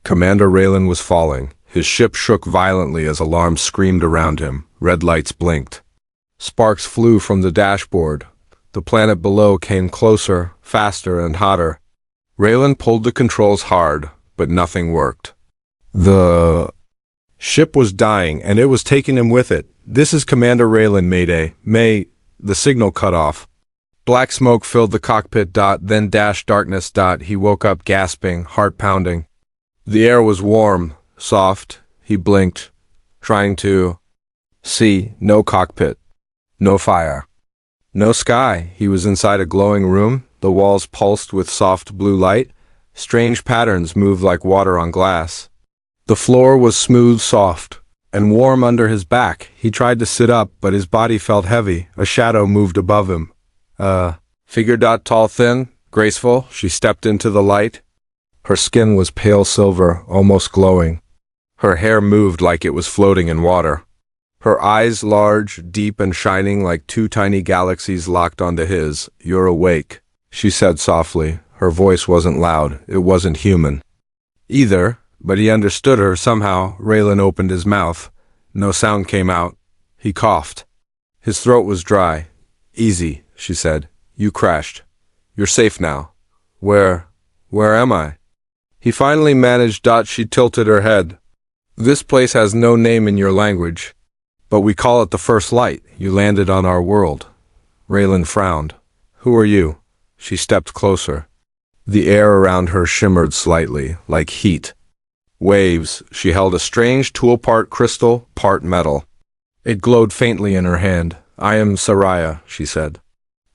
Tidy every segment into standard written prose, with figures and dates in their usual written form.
Commander Raylan was falling. His ship shook violently as alarms screamed around him. Red lights blinked. Sparks flew from the dashboard. The planet below came closer, faster, and hotter. Raylan pulled the controls hard, but nothing worked. The ship was dying, and it was taking him with it. "This is Commander Raylan, Mayday. The signal cut off. Black smoke filled the cockpit. Then darkness. He woke up gasping, heart pounding. The air was warm, soft. He blinked, trying to see. No cockpit. No fire. No sky. He was inside a glowing room. The walls pulsed with soft blue light. Strange patterns moved like water on glass. The floor was smooth, soft, and warm under his back. He tried to sit up, but his body felt heavy. A shadow moved above him. Figure. Tall, thin, graceful. She stepped into the light. Her skin was pale silver, almost glowing. Her hair moved like it was floating in water. Her eyes large, deep, and shining like two tiny galaxies locked onto his. "You're awake," she said softly. Her voice wasn't loud. It wasn't human either, but he understood her somehow. Raylan opened his mouth. No sound came out. He coughed. His throat was dry. "Easy," she said. "You crashed. You're safe now." Where am I?" He finally managed. She tilted her head. "This place has no name in your language, but we call it the First Light. You landed on our world." Raylan frowned. "Who are you?" She stepped closer. The air around her shimmered slightly, like heat. Waves. She held a strange tool, part crystal, part metal. It glowed faintly in her hand. "I am Soraya," she said.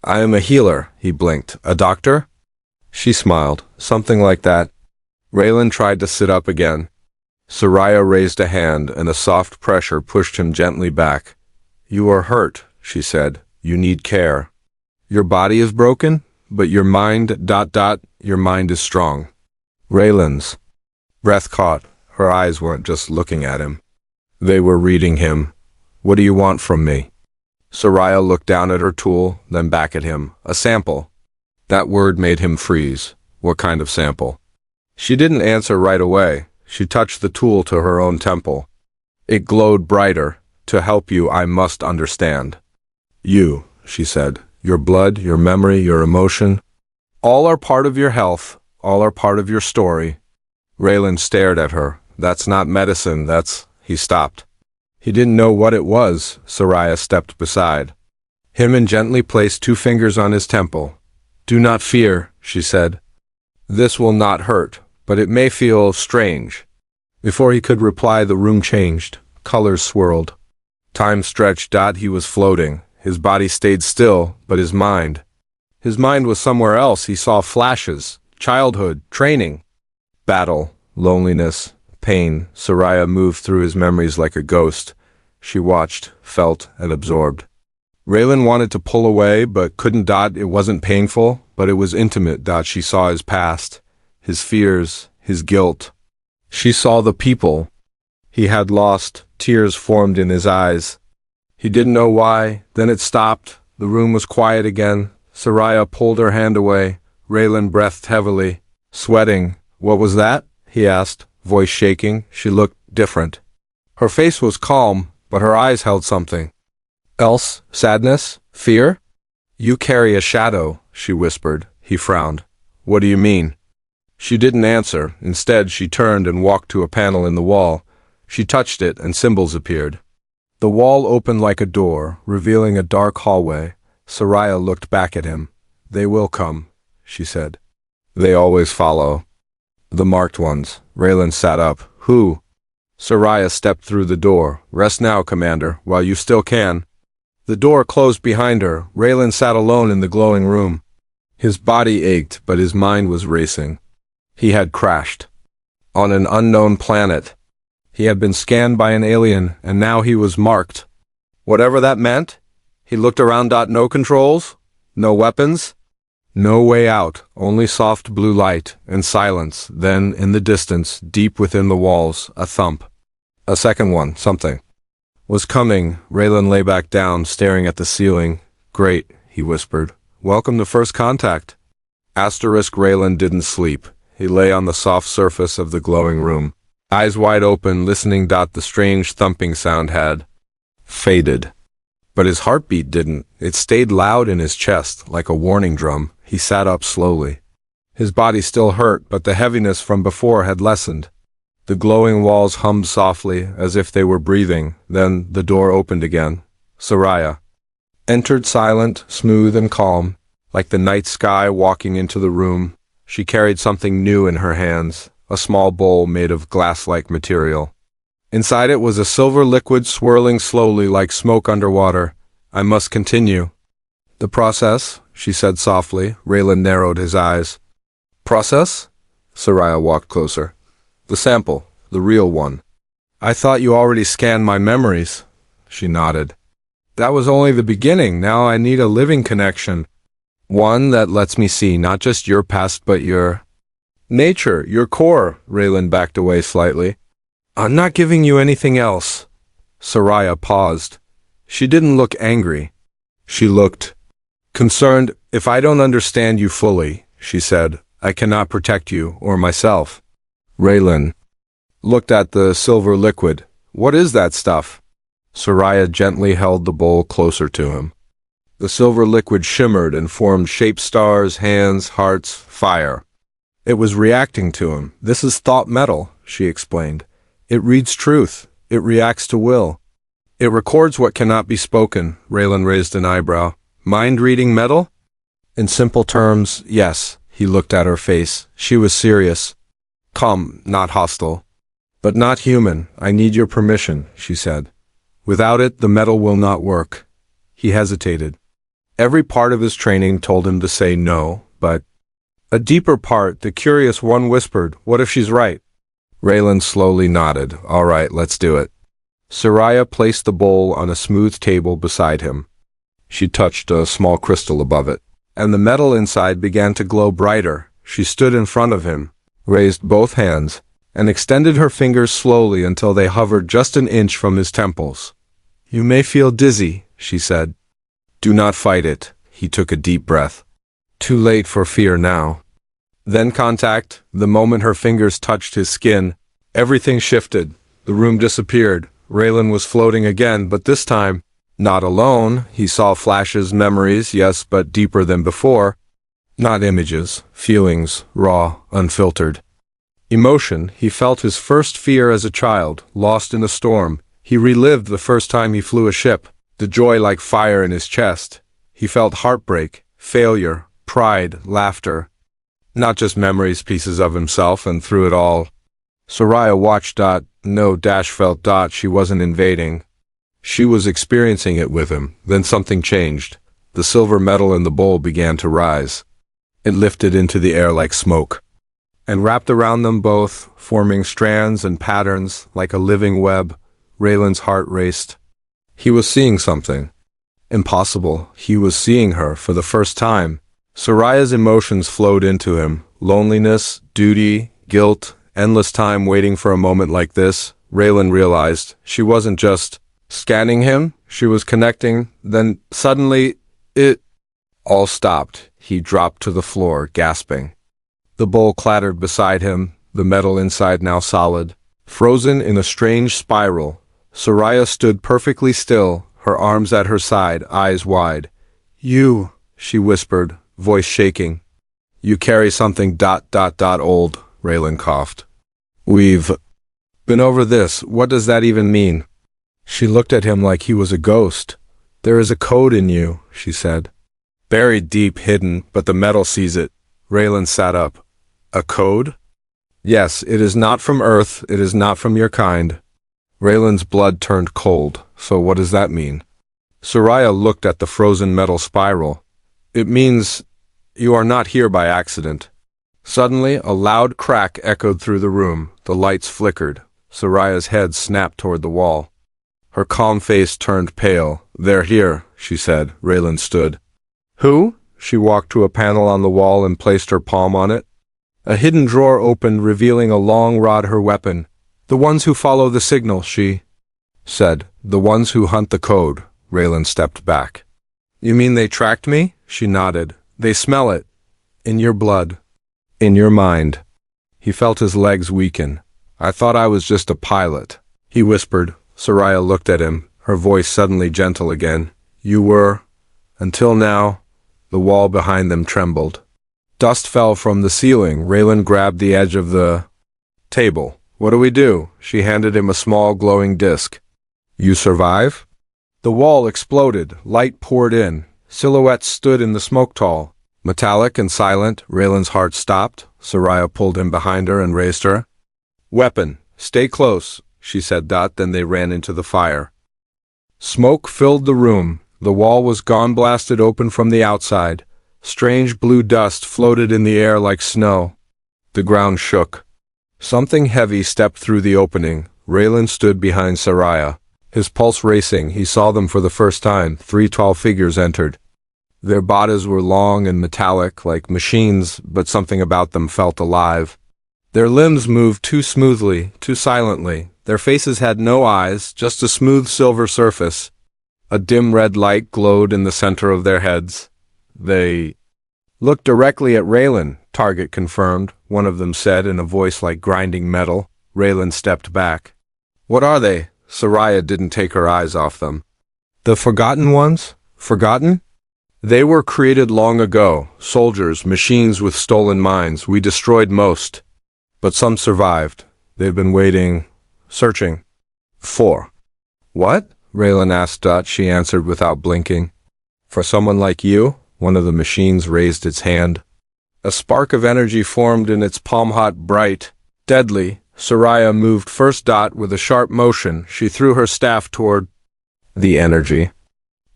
"I am a healer," he blinked. "A doctor?" She smiled. "Something like that." Raylan tried to sit up again. Soraya raised a hand, and a soft pressure pushed him gently back. "You are hurt," she said. "You need care. Your body is broken, but your mind... your mind is strong." Raylan's breath caught. Her eyes weren't just looking at him. They were reading him. "What do you want from me?" Soraya looked down at her tool, then back at him. "A sample." That word made him freeze. What kind of sample? She didn't answer right away. She touched the tool to her own temple. It glowed brighter. "To help you, I must understand." "You," she said. "Your blood, your memory, your emotion. All are part of your health. All are part of your story." Raylan stared at her. "That's not medicine, that's..." He stopped. He didn't know what it was. Soraya stepped beside him and gently placed 2 fingers on his temple. "Do not fear," she said. "This will not hurt, but it may feel strange." Before he could reply, the room changed. Colors swirled. Time stretched. He was floating. His body stayed still, but his mind was somewhere else. He saw flashes. Childhood, training, battle, loneliness, pain. Soraya moved through his memories like a ghost. She watched, felt, and absorbed. Raylan wanted to pull away, but couldn't. It wasn't painful, but it was intimate. She saw his past, his fears, his guilt. She saw the people he had lost. Tears formed in his eyes. He didn't know why. Then it stopped. The room was quiet again. Soraya pulled her hand away. Raylan breathed heavily, sweating. "What was that?" he asked, voice shaking. She looked different. Her face was calm, but her eyes held something else. Sadness? Fear? "You carry a shadow," she whispered. He frowned. "What do you mean?" She didn't answer. Instead, she turned and walked to a panel in the wall. She touched it, and symbols appeared. The wall opened like a door, revealing a dark hallway. Soraya looked back at him. "They will come," she said. "They always follow. The marked ones." Raylan sat up. "Who?" Soraya stepped through the door. "Rest now, Commander, while you still can." The door closed behind her. Raylan sat alone in the glowing room. His body ached, but his mind was racing. He had crashed on an unknown planet. He had been scanned by an alien, and now he was marked. Whatever that meant. He looked around. No controls, no weapons, no way out, only soft blue light and silence. Then, in the distance, deep within the walls, a thump. A second one. Something was coming. Raylan lay back down, staring at the ceiling. "Great," he whispered. "Welcome to First Contact." Raylan didn't sleep. He lay on the soft surface of the glowing room, eyes wide open, listening. The strange thumping sound had faded. But his heartbeat didn't. It stayed loud in his chest, like a warning drum. He sat up slowly. His body still hurt, but the heaviness from before had lessened. The glowing walls hummed softly, as if they were breathing. Then the door opened again. Soraya entered, silent, smooth, and calm, like the night sky walking into the room. She carried something new in her hands, a small bowl made of glass-like material. Inside it was a silver liquid swirling slowly like smoke underwater. "I must continue." "The process?" she said softly. Raylan narrowed his eyes. "Process?" Soraya walked closer. "The sample, the real one." "I thought you already scanned my memories." She nodded. "That was only the beginning. Now I need a living connection. One that lets me see not just your past but your nature, your core." Raylan backed away slightly. "I'm not giving you anything else." Soraya paused. She didn't look angry. She looked concerned. "If I don't understand you fully," she said, "I cannot protect you or myself." Raylan looked at the silver liquid. "What is that stuff?" Soraya gently held the bowl closer to him. The silver liquid shimmered and formed shaped stars, hands, hearts, fire. It was reacting to him. "This is thought metal," she explained. "It reads truth. It reacts to will. It records what cannot be spoken." Raylan raised an eyebrow. "Mind-reading metal?" "In simple terms, yes." He looked at her face. She was serious. Calm, not hostile. "But not human. I need your permission," she said. "Without it, the metal will not work." He hesitated. Every part of his training told him to say no, but a deeper part, the curious one, whispered, "What if she's right?" Raylan slowly nodded. "All right, let's do it." Soraya placed the bowl on a smooth table beside him. She touched a small crystal above it, and the metal inside began to glow brighter. She stood in front of him, raised both hands, and extended her fingers slowly until they hovered just an inch from his temples. "You may feel dizzy," she said. "Do not fight it." He took a deep breath. "Too late for fear now." Then contact. The moment her fingers touched his skin, everything shifted. The room disappeared. Raylan was floating again, but this time, not alone. He saw flashes, memories, yes, but deeper than before. Not images, feelings, raw, unfiltered. Emotion. He felt his first fear as a child, lost in a storm. He relived the first time he flew a ship, the joy like fire in his chest. He felt heartbreak, failure, pride, laughter. Not just memories, pieces of himself, and through it all, Soraya watched. No dash felt. She wasn't invading. She was experiencing it with him. Then something changed. The silver metal in the bowl began to rise. It lifted into the air like smoke, and wrapped around them both, forming strands and patterns like a living web. Raylan's heart raced. He was seeing something impossible. He was seeing her for the first time. Soraya's emotions flowed into him. Loneliness, duty, guilt, endless time waiting for a moment like this. Raylan realized she wasn't just scanning him, she was connecting. Then suddenly, it all stopped. He dropped to the floor, gasping. The bowl clattered beside him, the metal inside now solid, frozen in a strange spiral. Soraya stood perfectly still, her arms at her side, eyes wide. "You," she whispered, voice shaking. "You carry something old," Raylan coughed. "We've been over this. What does that even mean?" She looked at him like he was a ghost. "There is a code in you," she said. "Buried deep, hidden, but the metal sees it." Raylan sat up. "A code?" "Yes, it is not from Earth, it is not from your kind." Raylan's blood turned cold. "So what does that mean?" Soraya looked at the frozen metal spiral. "It means you are not here by accident." Suddenly, a loud crack echoed through the room. The lights flickered. Soraya's head snapped toward the wall. Her calm face turned pale. "They're here," she said. Raylan stood. "Who?" She walked to a panel on the wall and placed her palm on it. A hidden drawer opened, revealing a long rod, her weapon. "The ones who follow the signal," she said. "The ones who hunt the code." Raylan stepped back. "You mean they tracked me?" She nodded. "They smell it. In your blood. In your mind." He felt his legs weaken. I thought I was just a pilot, he whispered. Soraya looked at him, her voice suddenly gentle again. You were? Until now. The wall behind them trembled. Dust fell from the ceiling. Raylan grabbed the edge of the table. What do we do? She handed him a small glowing disc. You survive? The wall exploded. Light poured in. Silhouettes stood in the smoke tall. Metallic and silent, Raylan's heart stopped. Soraya pulled him behind her and raised her. Weapon. Stay close, she said. Then they ran into the fire. Smoke filled the room. The wall was gone, blasted open from the outside. Strange blue dust floated in the air like snow. The ground shook. Something heavy stepped through the opening. Raylan stood behind Soraya. His pulse racing. He saw them for the first time. 3 tall figures entered. Their bodies were long and metallic, like machines, but something about them felt alive. Their limbs moved too smoothly, too silently. Their faces had no eyes, just a smooth silver surface. A dim red light glowed in the center of their heads. They looked directly at Raylan, Target confirmed, one of them said in a voice like grinding metal. Raylan stepped back. What are they? Soraya didn't take her eyes off them. The Forgotten Ones? Forgotten? They were created long ago, soldiers, machines with stolen minds. We destroyed most. But some survived. They've been waiting, searching. For what? Raylan asked. She answered without blinking. For someone like you? One of the machines raised its hand. A spark of energy formed in its palm, hot, bright, deadly. Soraya moved first. With a sharp motion, she threw her staff toward the energy.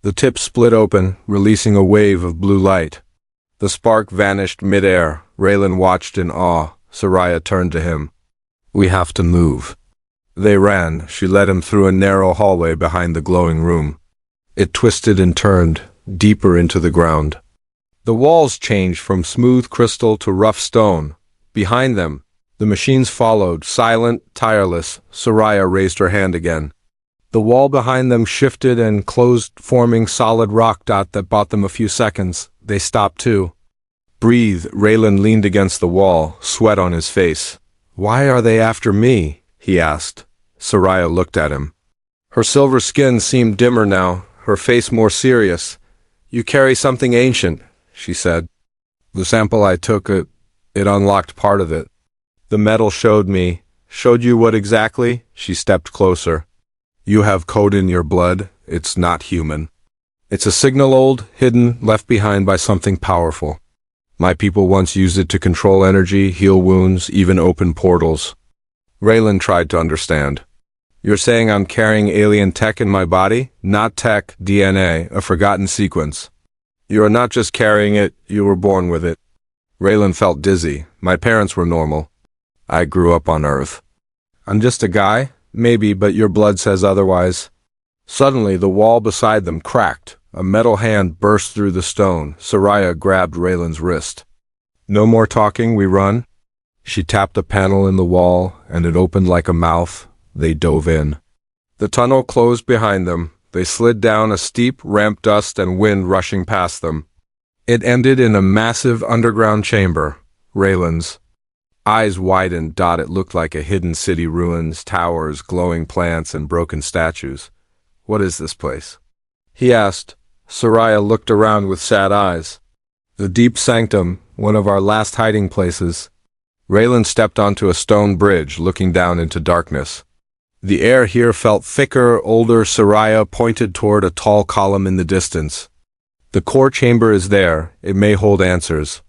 The tip split open, releasing a wave of blue light. The spark vanished mid-air. Raylan watched in awe. Soraya turned to him. We have to move. They ran. She led him through a narrow hallway behind the glowing room. It twisted and turned, deeper into the ground. The walls changed from smooth crystal to rough stone. Behind them, the machines followed, silent, tireless. Soraya raised her hand again. The wall behind them shifted and closed, forming solid rock. That bought them a few seconds. They stopped too. Breathe. Raylan leaned against the wall, sweat on his face. Why are they after me? He asked. Soraya looked at him. Her silver skin seemed dimmer now, her face more serious. You carry something ancient, she said. The sample I took, it unlocked part of it. The metal showed me. Showed you what exactly? She stepped closer. You have code in your blood. It's not human. It's a signal, old, hidden, left behind by something powerful. My people once used it to control energy, heal wounds, even open portals. Raylan tried to understand. You're saying I'm carrying alien tech in my body? Not tech, DNA, a forgotten sequence. You are not just carrying it, you were born with it. Raylan felt dizzy. My parents were normal. I grew up on Earth. I'm just a guy? Maybe, but your blood says otherwise. Suddenly, the wall beside them cracked. A metal hand burst through the stone. Soraya grabbed Raylan's wrist. No more talking, we run. She tapped a panel in the wall, and it opened like a mouth. They dove in. The tunnel closed behind them. They slid down a steep ramp, dust and wind rushing past them. It ended in a massive underground chamber. Raylan's eyes widened. It looked like a hidden city, ruins, towers, glowing plants, and broken statues. What is this place? He asked. Soraya looked around with sad eyes. The deep sanctum, one of our last hiding places. Raylan stepped onto a stone bridge, looking down into darkness. The air here felt thicker, older. Soraya pointed toward a tall column in the distance. The core chamber is there. It may hold answers.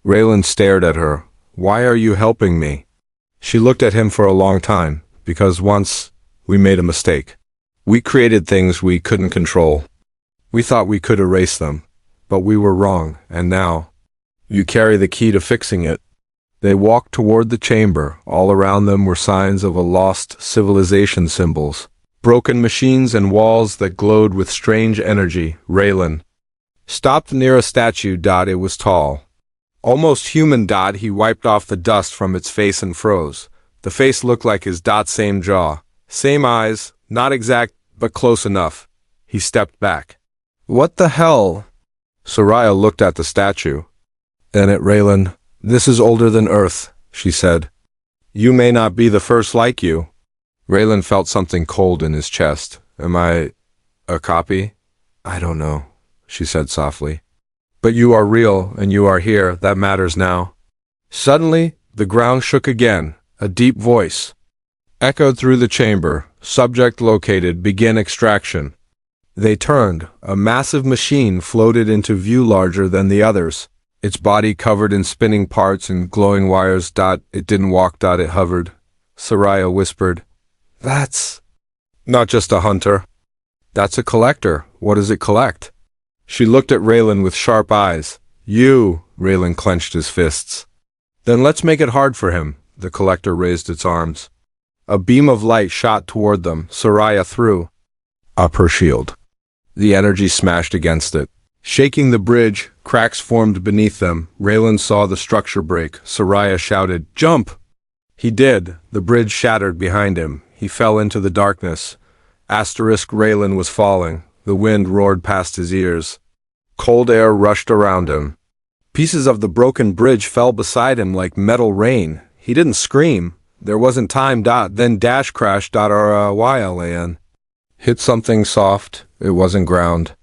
Raylan stared at her. Why are you helping me? She looked at him for a long time. Because once, we made a mistake. We created things we couldn't control. We thought we could erase them. But we were wrong, and now, you carry the key to fixing it. They walked toward the chamber. All around them were signs of a lost civilization, symbols. Broken machines and walls that glowed with strange energy. Raylan stopped near a statue. It was tall. Almost human. He wiped off the dust from its face and froze. The face looked like his. Same jaw. Same eyes. Not exact, but close enough. He stepped back. What the hell? Soraya looked at the statue. Then at Raylan. This is older than Earth, she said. You may not be the first like you. Raylan felt something cold in his chest. Am I a copy? I don't know, she said softly. But you are real, and you are here. That matters now. Suddenly, the ground shook again. A deep voice echoed through the chamber. Subject located. Begin extraction. They turned. A massive machine floated into view, larger than the others. Its body covered in spinning parts and glowing wires. It didn't walk. It hovered. Soraya whispered, "That's not just a hunter. That's a collector. What does it collect?" She looked at Raylan with sharp eyes. You, Raylan clenched his fists. Then let's make it hard for him. The collector raised its arms. A beam of light shot toward them. Soraya threw up her shield. The energy smashed against it. Shaking the bridge, cracks formed beneath them. Raylan saw the structure break. Soraya shouted, "Jump!" He did. The bridge shattered behind him. He fell into the darkness. Raylan was falling. The wind roared past his ears. Cold air rushed around him. Pieces of the broken bridge fell beside him like metal rain. He didn't scream. There wasn't time. Then dash crash. Rylan hit something soft. It wasn't ground.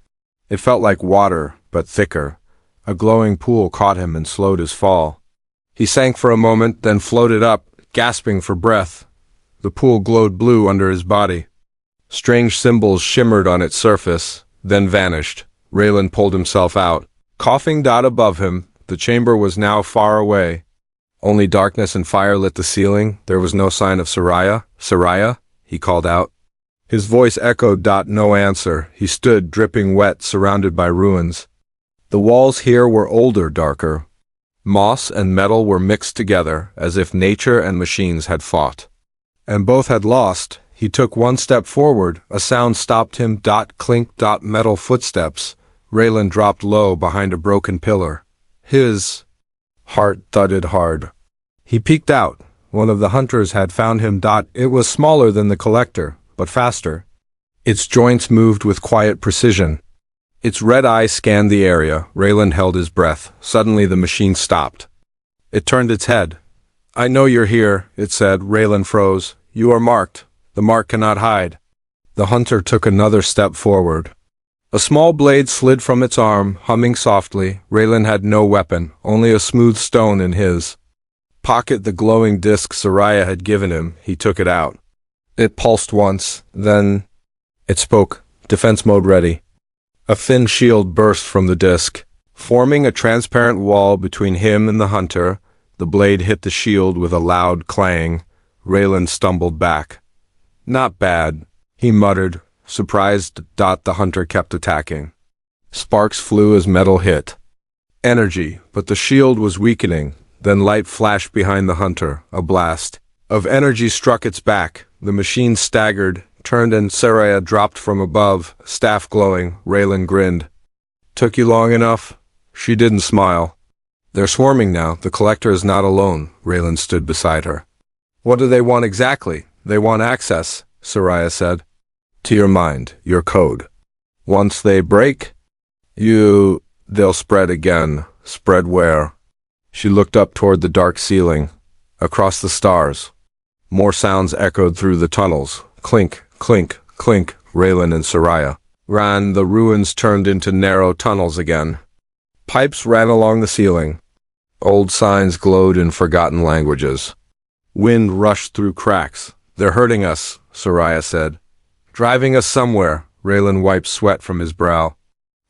It felt like water, but thicker. A glowing pool caught him and slowed his fall. He sank for a moment, then floated up, gasping for breath. The pool glowed blue under his body. Strange symbols shimmered on its surface, then vanished. Raylan pulled himself out. Coughing. Above him, the chamber was now far away. Only darkness and fire lit the ceiling. There was no sign of Soraya. "Soraya?" he called out. His voice echoed. No answer. He stood, dripping wet, surrounded by ruins. The walls here were older, darker. Moss and metal were mixed together, as if nature and machines had fought. And both had lost. He took one step forward. A sound stopped him. Clink. Metal footsteps. Raylan dropped low behind a broken pillar. His heart thudded hard. He peeked out. One of the hunters had found him. It was smaller than the collector, but faster. Its joints moved with quiet precision. Its red eye scanned the area. Raylan held his breath. Suddenly the machine stopped. It turned its head. "I know you're here," it said. Raylan froze. "You are marked. The mark cannot hide." The hunter took another step forward. A small blade slid from its arm, humming softly. Raylan had no weapon, only a smooth stone in his pocket. The glowing disc Soraya had given him. He took it out. It pulsed once, then it spoke. "Defense mode ready." A thin shield burst from the disc, forming a transparent wall between him and the hunter. The blade hit the shield with a loud clang. Raylan stumbled back. "Not bad," he muttered, surprised. The hunter kept attacking. Sparks flew as metal hit. Energy, but the shield was weakening. Then light flashed behind the hunter. A blast of energy struck its back. The machine staggered, turned, and Soraya dropped from above, staff glowing. Raylan grinned. "Took you long enough?" She didn't smile. "They're swarming now. The collector is not alone." Raylan stood beside her. "What do they want exactly?" "They want access," Soraya said. "To your mind, your code. Once they break, they'll spread again." "Spread where?" She looked up toward the dark ceiling. Across the stars. More sounds echoed through the tunnels. Clink, clink, clink. Raylan and Soraya ran. The ruins turned into narrow tunnels again. Pipes ran along the ceiling. Old signs glowed in forgotten languages. Wind rushed through cracks. "They're hurting us," Soraya said. "Driving us somewhere." Raylan wiped sweat from his brow.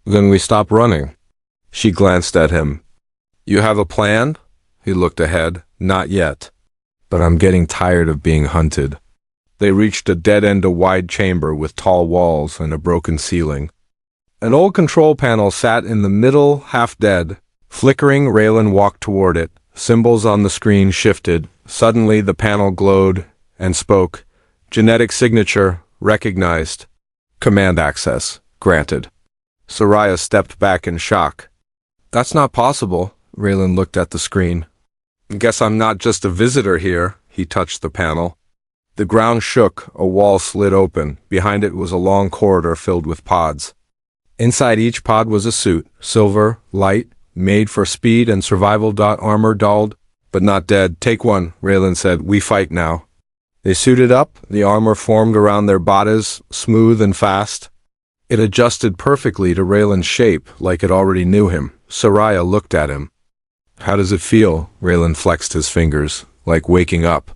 "Then we stop running." She glanced at him. "You have a plan?" He looked ahead. "Not yet. But I'm getting tired of being hunted." They reached a dead end, a wide chamber with tall walls and a broken ceiling. An old control panel sat in the middle, half dead. Flickering, Raylan walked toward it. Symbols on the screen shifted. Suddenly the panel glowed and spoke. "Genetic signature recognized. Command access granted." Soraya stepped back in shock. "That's not possible." Raylan looked at the screen. "Guess I'm not just a visitor here." He touched the panel. The ground shook. A wall slid open. Behind it was a long corridor filled with pods. Inside each pod was a suit, silver, light, made for speed and survival. Armor dulled. but not dead. Take one, Raylan said. We fight now. They suited up, the armor formed around their bodies, smooth and fast. It adjusted perfectly to Raylan's shape, like it already knew him. Soraya looked at him. How does it feel? Raylan flexed his fingers, like waking up.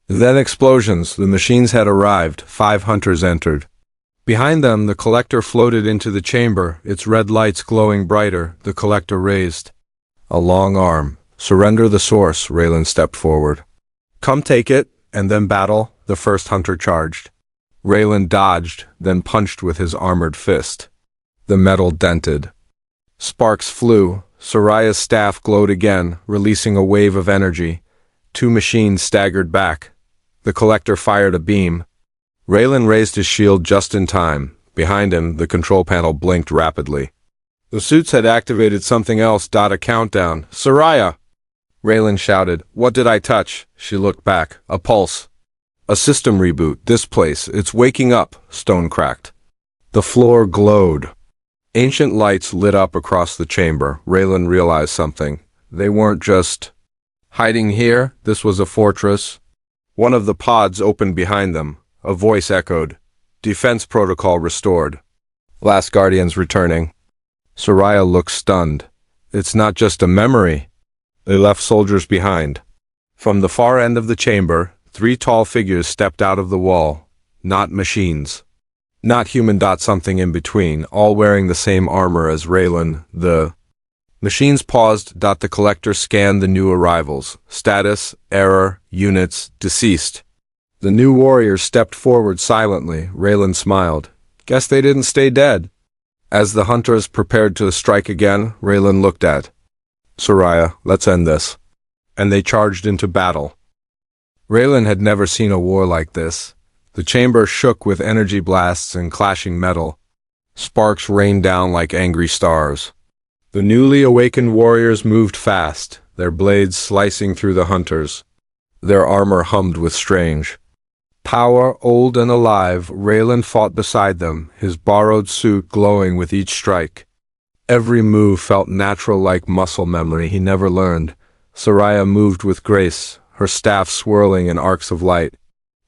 Then explosions. The machines had arrived. 5 hunters entered. Behind them, the collector floated into the chamber, its red lights glowing brighter. The collector raised a long arm. Surrender the source, Raylan stepped forward. Come take it, and then battle, the first hunter charged. Raylan dodged, then punched with his armored fist. The metal dented. Sparks flew. Soraya's staff glowed again, releasing a wave of energy. 2 machines staggered back. The collector fired a beam. Raylan raised his shield just in time. Behind him, the control panel blinked rapidly. The suits had activated something else. A countdown. Soraya! Raylan shouted. What did I touch? She looked back. A pulse. A system reboot. This place. It's waking up. Stone cracked. The floor glowed. Ancient lights lit up across the chamber. Raylan realized something. They weren't just hiding here. This was a fortress. One of the pods opened behind them. A voice echoed. Defense protocol restored. Last Guardians returning. Soraya looked stunned. It's not just a memory. They left soldiers behind. From the far end of the chamber, 3 tall figures stepped out of the wall. Not machines. Not human. Something in between, all wearing the same armor as Raylan. The machines paused. The collector scanned the new arrivals. Status, error, units, deceased. The new warriors stepped forward silently. Raylan smiled. Guess they didn't stay dead. As the hunters prepared to strike again, Raylan looked at Soraya. Let's end this. And they charged into battle. Raylan had never seen a war like this. The chamber shook with energy blasts and clashing metal. Sparks rained down like angry stars. The newly awakened warriors moved fast, their blades slicing through the hunters. Their armor hummed with strange power. Old and alive, Raylan fought beside them, his borrowed suit glowing with each strike. Every move felt natural, like muscle memory he never learned. Soraya moved with grace, her staff swirling in arcs of light.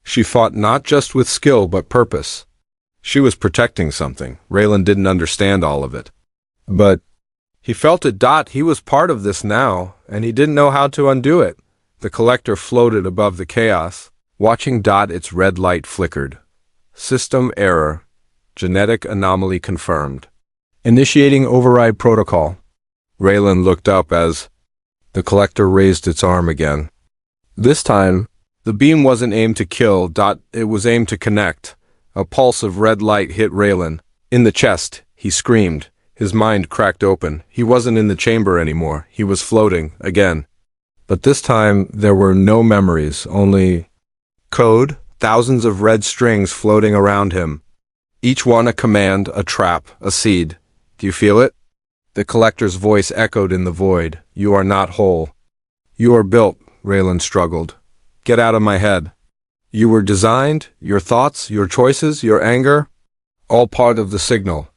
She fought not just with skill but purpose. She was protecting something. Raylan didn't understand all of it, but he felt it. He was part of this now, and he didn't know how to undo it. The collector floated above the chaos, watching. Its red light flickered. System error. Genetic anomaly confirmed. Initiating override protocol. Raylan looked up as the collector raised its arm again. This time, the beam wasn't aimed to kill. It was aimed to connect. A pulse of red light hit Raylan. In the chest, he screamed. His mind cracked open. He wasn't in the chamber anymore. He was floating, again. But this time, there were no memories, only code, thousands of red strings floating around him. Each one a command, a trap, a seed. Do you feel it? The collector's voice echoed in the void. You are not whole. You are built, Raylan struggled. Get out of my head. You were designed, your thoughts, your choices, your anger, all part of the signal.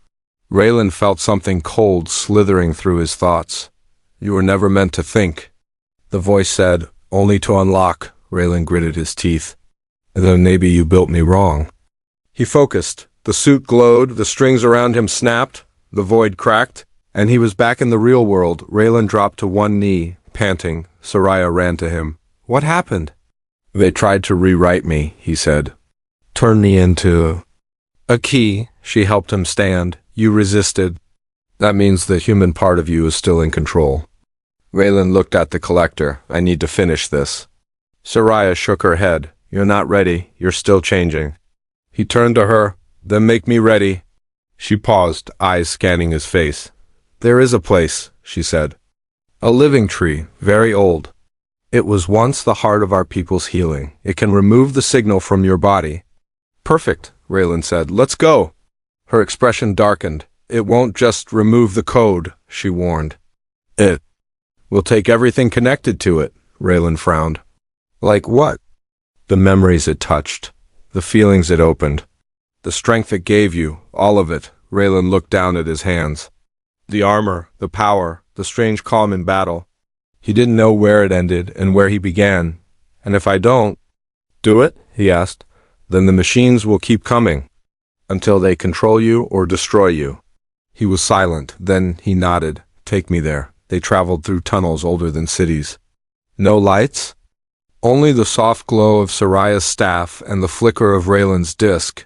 Raylan felt something cold slithering through his thoughts. You were never meant to think. The voice said, only to unlock. Raylan gritted his teeth. Then maybe you built me wrong. He focused. The suit glowed, the strings around him snapped, the void cracked, and he was back in the real world. Raylan dropped to one knee, panting. Soraya ran to him. What happened? They tried to rewrite me, he said. Turn me into a key. She helped him stand. You resisted. That means the human part of you is still in control. Raylan looked at the collector. I need to finish this. Soraya shook her head. You're not ready. You're still changing. He turned to her. Then make me ready. She paused, eyes scanning his face. There is a place, she said. A living tree, very old. It was once the heart of our people's healing. It can remove the signal from your body. Perfect, Raylan said. Let's go. Her expression darkened. It won't just remove the code, she warned. It will take everything connected to it, Raylan frowned. Like what? The memories it touched, the feelings it opened, the strength it gave you, all of it. Raylan looked down at his hands. The armor, the power, the strange calm in battle. He didn't know where it ended and where he began. And if I don't do it, he asked, then the machines will keep coming until they control you or destroy you. He was silent. Then he nodded. Take me there. They traveled through tunnels older than cities. No lights? Only the soft glow of Soraya's staff and the flicker of Raylan's disc.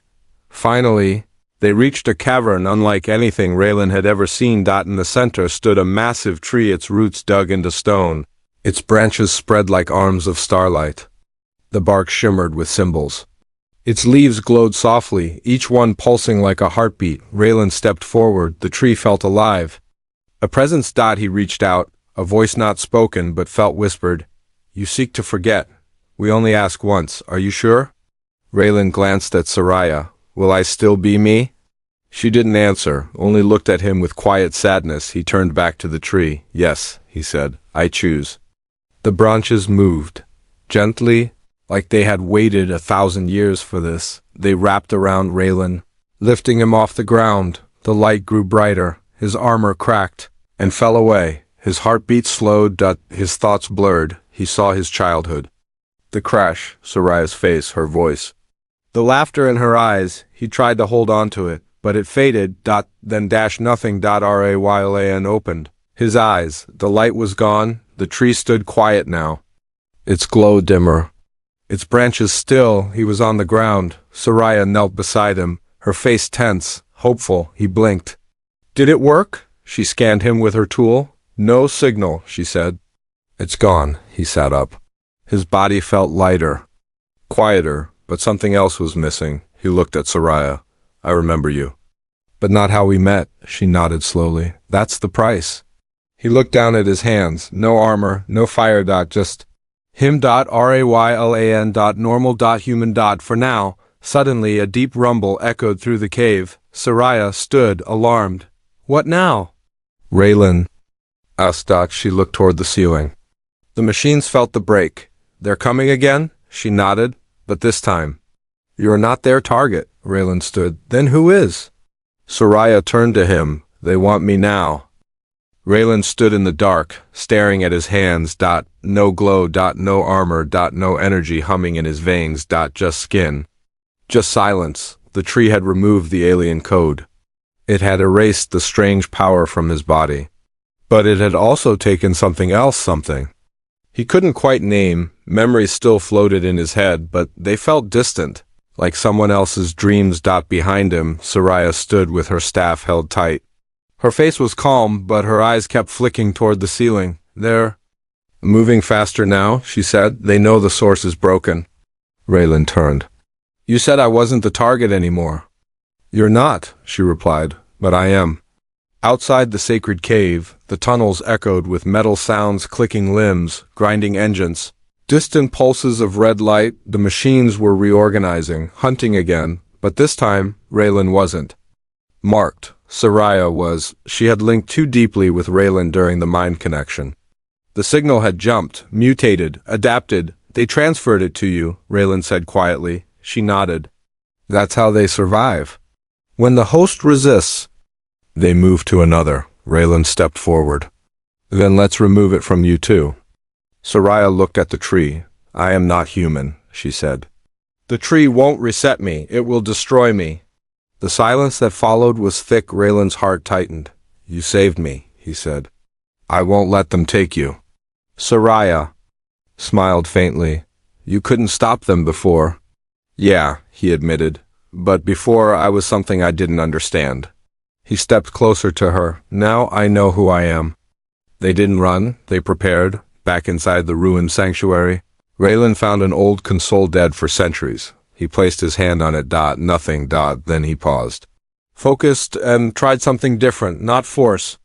Finally, they reached a cavern unlike anything Raylan had ever seen. In the center stood a massive tree, its roots dug into stone. Its branches spread like arms of starlight. The bark shimmered with symbols. Its leaves glowed softly, each one pulsing like a heartbeat. Raylan stepped forward. The tree felt alive. A presence. He reached out. A voice not spoken but felt whispered. You seek to forget. We only ask once. Are you sure? Raylan glanced at Soraya. Will I still be me? She didn't answer, only looked at him with quiet sadness. He turned back to the tree. Yes, he said, I choose. The branches moved. Gently, like they had waited 1,000 years for this. They wrapped around Raylan, lifting him off the ground. The light grew brighter. His armor cracked and fell away. His heartbeat slowed. His thoughts blurred. He saw his childhood. The crash, Soraya's face, her voice. The laughter in her eyes. He tried to hold on to it, but it faded. Then nothing. Raylan opened his eyes. The light was gone. The tree stood quiet now. Its glow dimmer. Its branches still. He was on the ground. Soraya knelt beside him, her face tense, hopeful. He blinked. Did it work? She scanned him with her tool. No signal, she said. It's gone. He sat up. His body felt lighter, quieter, but something else was missing. He looked at Soraya. I remember you. But not how we met, she nodded slowly. That's the price. He looked down at his hands. No armor, no fire. Just him. Raylan. Normal. Human. For now. Suddenly, a deep rumble echoed through the cave. Soraya stood, alarmed. What now? Raylan asked. She looked toward the ceiling. The machines felt the break. They're coming again? She nodded, but this time. You're not their target. Raylan stood. Then who is? Soraya turned to him. They want me now. Raylan stood in the dark, staring at his hands. No glow. No armor. No energy humming in his veins. Just skin. Just silence. The tree had removed the alien code. It had erased the strange power from his body. But it had also taken something else. Something he couldn't quite name. Memories still floated in his head, but they felt distant, like someone else's dreams. Behind him, Soraya stood with her staff held tight. Her face was calm, but her eyes kept flicking toward the ceiling. They're moving faster now, she said. They know the source is broken. Raylan turned. You said I wasn't the target anymore. You're not, she replied, but I am. Outside the sacred cave, the tunnels echoed with metal sounds, clicking limbs, grinding engines. Distant pulses of red light. The machines were reorganizing, hunting again, but this time, Raylan wasn't. Marked. Soraya was. She had linked too deeply with Raylan during the mind connection. The signal had jumped, mutated, adapted. They transferred it to you, Raylan said quietly. She nodded. That's how they survive. When the host resists, they move to another. Raylan stepped forward. Then let's remove it from you too. Soraya looked at the tree. I am not human, she said. The tree won't reset me. It will destroy me. The silence that followed was thick. Raylan's heart tightened. You saved me, he said. I won't let them take you. Soraya smiled faintly. You couldn't stop them before. Yeah, he admitted. But before I was something I didn't understand. He stepped closer to her. Now I know who I am. They didn't run. They prepared. Back inside the ruined sanctuary, Raylan found an old console dead for centuries. He placed his hand on it. Nothing. Then he paused. Focused and tried something different. Not force.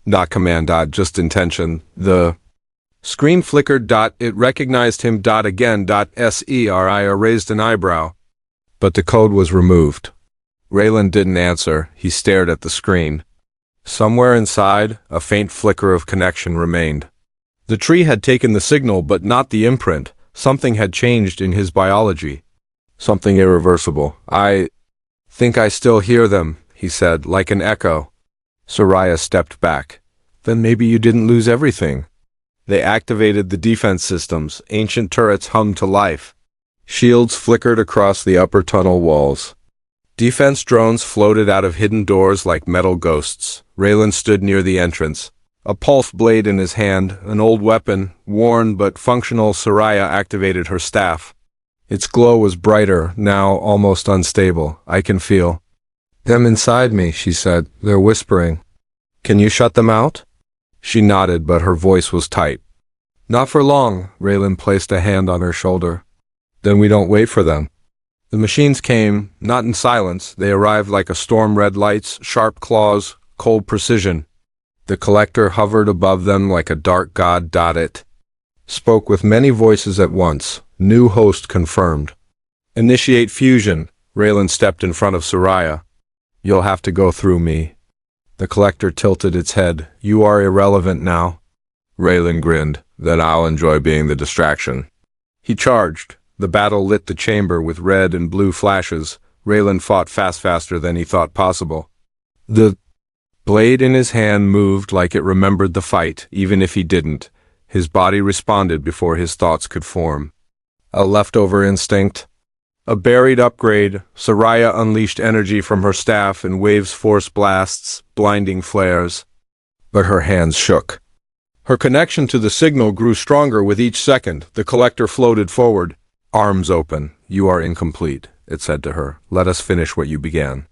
Not command. Just intention. The screen flickered. It recognized him. Again. Seri raised an eyebrow. But the code was removed. Raylan didn't answer. He stared at the screen. Somewhere inside, a faint flicker of connection remained. The tree had taken the signal, but not the imprint. Something had changed in his biology. Something irreversible. I think I still hear them, he said, like an echo. Soraya stepped back. Then maybe you didn't lose everything. They activated the defense systems. Ancient turrets hummed to life. Shields flickered across the upper tunnel walls. Defense drones floated out of hidden doors like metal ghosts. Raylan stood near the entrance, a pulse blade in his hand, an old weapon, worn but functional. Soraya activated her staff. Its glow was brighter, now almost unstable. I can feel them inside me, she said. They're whispering. Can you shut them out? She nodded, but her voice was tight. Not for long. Raylan placed a hand on her shoulder. Then we don't wait for them. The machines came, not in silence. They arrived like a storm, red lights, sharp claws, cold precision. The collector hovered above them like a dark god. It spoke with many voices at once. New host confirmed. Initiate fusion. Raylan stepped in front of Soraya. You'll have to go through me. The collector tilted its head. You are irrelevant now. Raylan grinned. Then I'll enjoy being the distraction. He charged. The battle lit the chamber with red and blue flashes. Raylan fought faster than he thought possible. The blade in his hand moved like it remembered the fight, even if he didn't. His body responded before his thoughts could form. A leftover instinct. A buried upgrade. Soraya unleashed energy from her staff in waves, force blasts, blinding flares. But her hands shook. Her connection to the signal grew stronger with each second. The collector floated forward. Arms open. You are incomplete, it said to her. Let us finish what you began.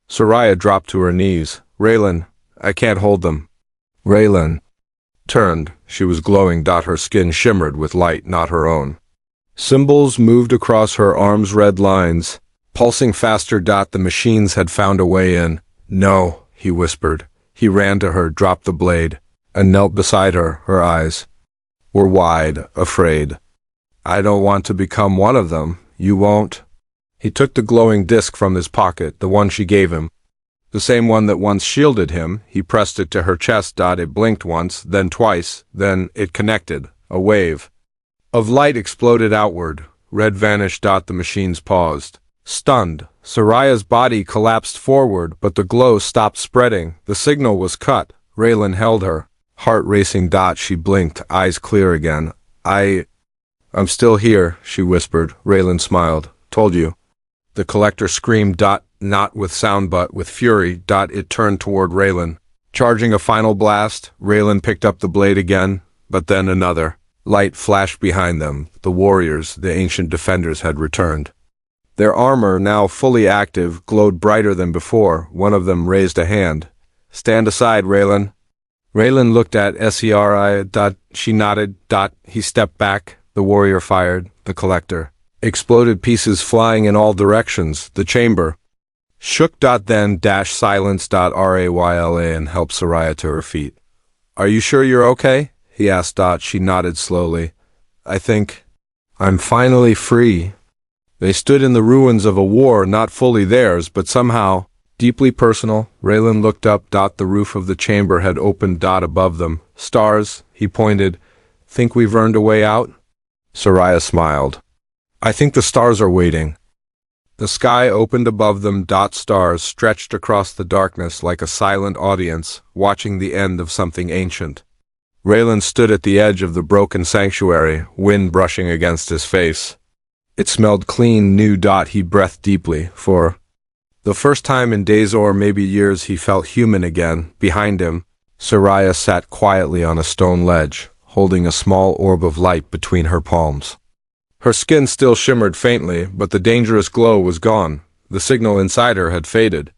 Soraya dropped to her knees. Raylan, I can't hold them. Raylan turned. She was glowing. Her skin shimmered with light not her own. Symbols moved across her arms, red lines, pulsing faster. The machines had found a way in. No, he whispered. He ran to her, dropped the blade, and knelt beside her. Her eyes were wide, afraid. I don't want to become one of them. You won't? He took the glowing disc from his pocket, the one she gave him. The same one that once shielded him. He pressed it to her chest. It blinked once, then twice, then it connected. A wave of light exploded outward. Red vanished. The machines paused. Stunned, Soraya's body collapsed forward, but the glow stopped spreading. The signal was cut. Raylan held her, heart racing. She blinked, eyes clear again. I'm still here, she whispered. Raylan smiled. Told you. The collector screamed. Not with sound but with fury. It turned toward Raylan. Charging a final blast, Raylan picked up the blade again, but then another. Light flashed behind them. The warriors, the ancient defenders, had returned. Their armor, now fully active, glowed brighter than before. One of them raised a hand. Stand aside, Raylan. Raylan looked at Seri. She nodded. He stepped back. The warrior fired. The collector exploded, pieces flying in all directions. The chamber shook. Then silence. Rayla and helped Soraya to her feet. Are you sure you're okay? He asked. She nodded slowly. I think I'm finally free. They stood in the ruins of a war not fully theirs, but somehow deeply personal. Raylan looked up. The roof of the chamber had opened. Above them. Stars, he pointed. Think we've earned a way out? Soraya smiled. I think the stars are waiting. The sky opened above them. Stars stretched across the darkness like a silent audience, watching the end of something ancient. Raylan stood at the edge of the broken sanctuary, wind brushing against his face. It smelled clean, new. He breathed deeply. For the first time in days or maybe years, he felt human again. Behind him, Soraya sat quietly on a stone ledge, holding a small orb of light between her palms. Her skin still shimmered faintly, but the dangerous glow was gone. The signal inside her had faded.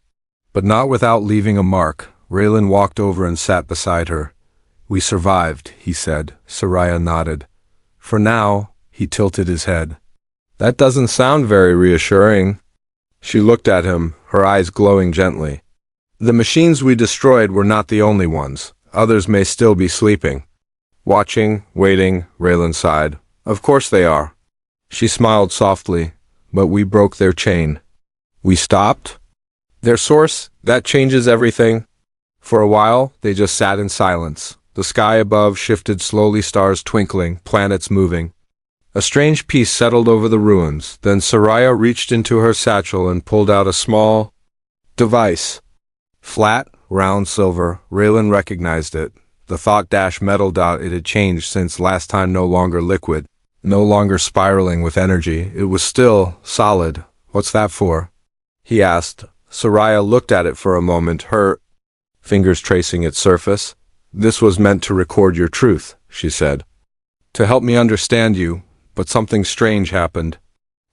But not without leaving a mark. Raylan walked over and sat beside her. We survived, he said. Soraya nodded. For now, he tilted his head. That doesn't sound very reassuring. She looked at him, her eyes glowing gently. The machines we destroyed were not the only ones. Others may still be sleeping. Watching, waiting, Raylan sighed. Of course they are. She smiled softly, but we broke their chain. We stopped? Their source, that changes everything. For a while, they just sat in silence. The sky above shifted slowly, stars twinkling, planets moving. A strange peace settled over the ruins. Then Soraya reached into her satchel and pulled out a small device. Flat, round silver. Raylan recognized it. The thought-metal. It had changed since last time, no longer liquid, no longer spiraling with energy. It was still solid. What's that for? He asked. Soraya looked at it for a moment, her fingers tracing its surface. This was meant to record your truth, she said. To help me understand you, but something strange happened.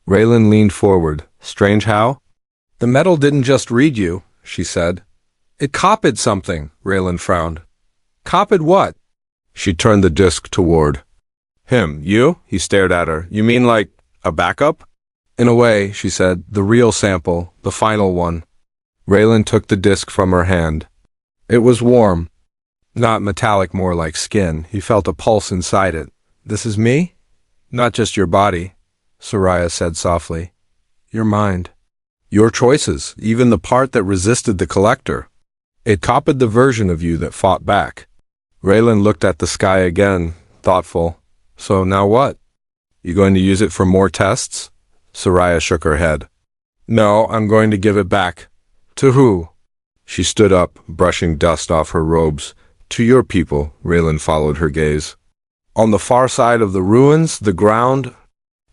Raylan leaned forward. Strange how? The metal didn't just read you, she said. It copied something, Raylan frowned. Copied what? She turned the disc toward him. You? He stared at her. You mean like a backup? In a way, she said. The real sample, the final one. Raylan took the disc from her hand. It was warm. Not metallic, more like skin. He felt a pulse inside it. This is me? Not just your body, Soraya said softly. Your mind. Your choices, even the part that resisted the collector. It copied the version of you that fought back. Raylan looked at the sky again, thoughtful. So now what? You going to use it for more tests? Soraya shook her head. No, I'm going to give it back. To who? She stood up, brushing dust off her robes. To your people, Raylan followed her gaze. On the far side of the ruins, the ground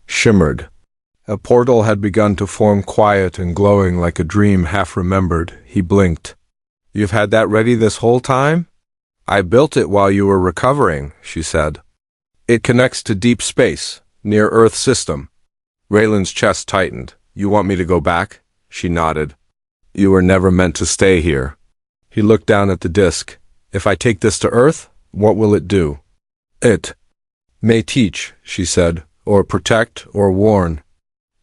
shimmered. A portal had begun to form, quiet and glowing like a dream half remembered. He blinked. You've had that ready this whole time? I built it while you were recovering, she said. It connects to deep space, near Earth system. Raylan's chest tightened. You want me to go back? She nodded. You were never meant to stay here. He looked down at the disk. If I take this to Earth, what will it do? It may teach, she said, or protect, or warn.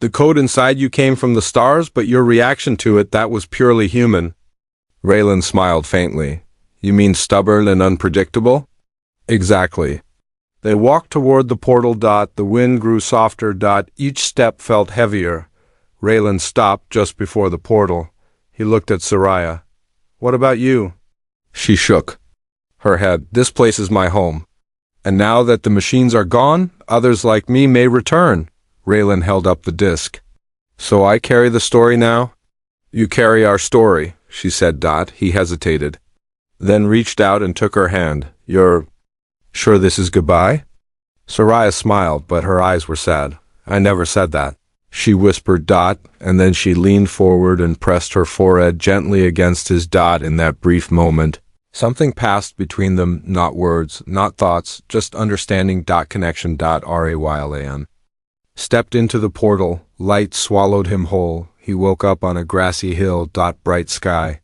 The code inside you came from the stars, but your reaction to it, that was purely human. Raylan smiled faintly. You mean stubborn and unpredictable? Exactly. They walked toward the portal. The wind grew softer. Each step felt heavier. Raylan stopped just before the portal. He looked at Soraya. What about you? She shook her head. This place is my home. And now that the machines are gone, others like me may return. Raylan held up the disc. So I carry the story now? You carry our story, she said. He hesitated, then reached out and took her hand. You're sure this is goodbye? Soraya smiled, but her eyes were sad. I never said that, she whispered. And then she leaned forward and pressed her forehead gently against his. In that brief moment, something passed between them, not words, not thoughts, just understanding. Connection. Raylan stepped into the portal. Light swallowed him whole. He woke up on a grassy hill. Bright sky.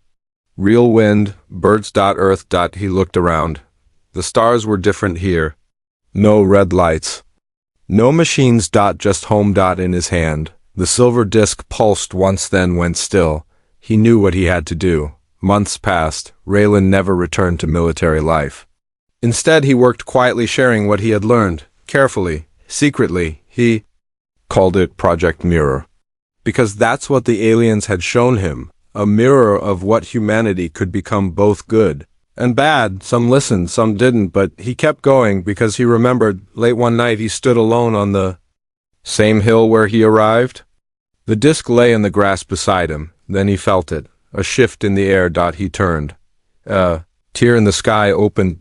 Real wind, birds. Earth. He looked around. The stars were different here. No red lights. No machines. Just home. In his hand, the silver disc pulsed once, then went still. He knew what he had to do. Months passed. Raylan never returned to military life. Instead, he worked quietly, sharing what he had learned, carefully, secretly. He called it Project Mirror. Because that's what the aliens had shown him, a mirror of what humanity could become, both good and bad. Some listened, some didn't, but he kept going because he remembered. Late one night he stood alone on the same hill where he arrived. The disc lay in the grass beside him. Then he felt it, a shift in the air. He turned. A tear in the sky opened.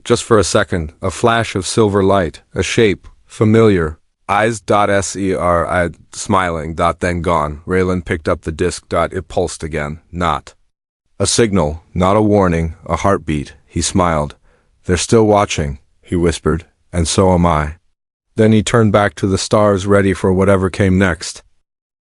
Just for a second, a flash of silver light, a shape, familiar. Eyes. Ser, smiling. Then gone. Raylan picked up the disc. It pulsed again. Not a signal, not a warning, a heartbeat. He smiled. They're still watching, he whispered, and so am I. Then he turned back to the stars, ready for whatever came next.